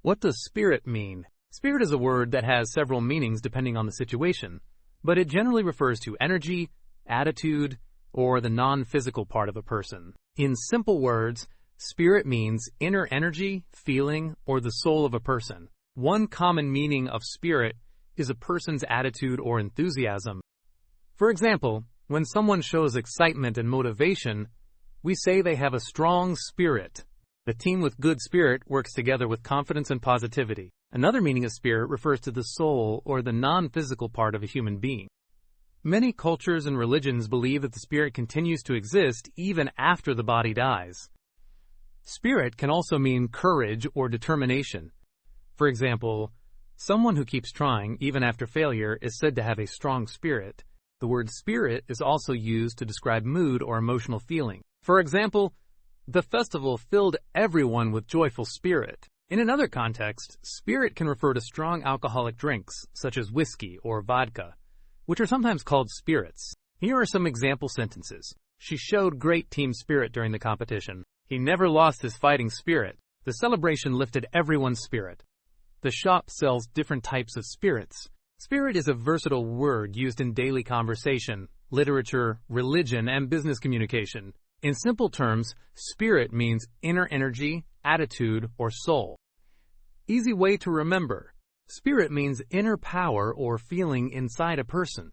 What does spirit mean? Spirit is a word that has several meanings depending on the situation, but it generally refers to energy, attitude, or the non-physical part of a person. In simple words, spirit means inner energy, feeling, or the soul of a person. One common meaning of spirit is a person's attitude or enthusiasm. For example, when someone shows excitement and motivation, we say they have a strong spirit. The team with good spirit works together with confidence and positivity. Another meaning of spirit refers to the soul or the non-physical part of a human being. Many cultures and religions believe that the spirit continues to exist even after the body dies. Spirit can also mean courage or determination. For example, someone who keeps trying even after failure is said to have a strong spirit. The word spirit is also used to describe mood or emotional feeling. For example, the festival filled everyone with joyful spirit. In another context, spirit can refer to strong alcoholic drinks, such as whiskey or vodka, which are sometimes called spirits. Here are some example sentences. She showed great team spirit during the competition. He never lost his fighting spirit. The celebration lifted everyone's spirit. The shop sells different types of spirits. Spirit is a versatile word used in daily conversation, literature, religion, and business communication. In simple terms, spirit means inner energy, attitude, or soul. Easy way to remember. Spirit means inner power or feeling inside a person.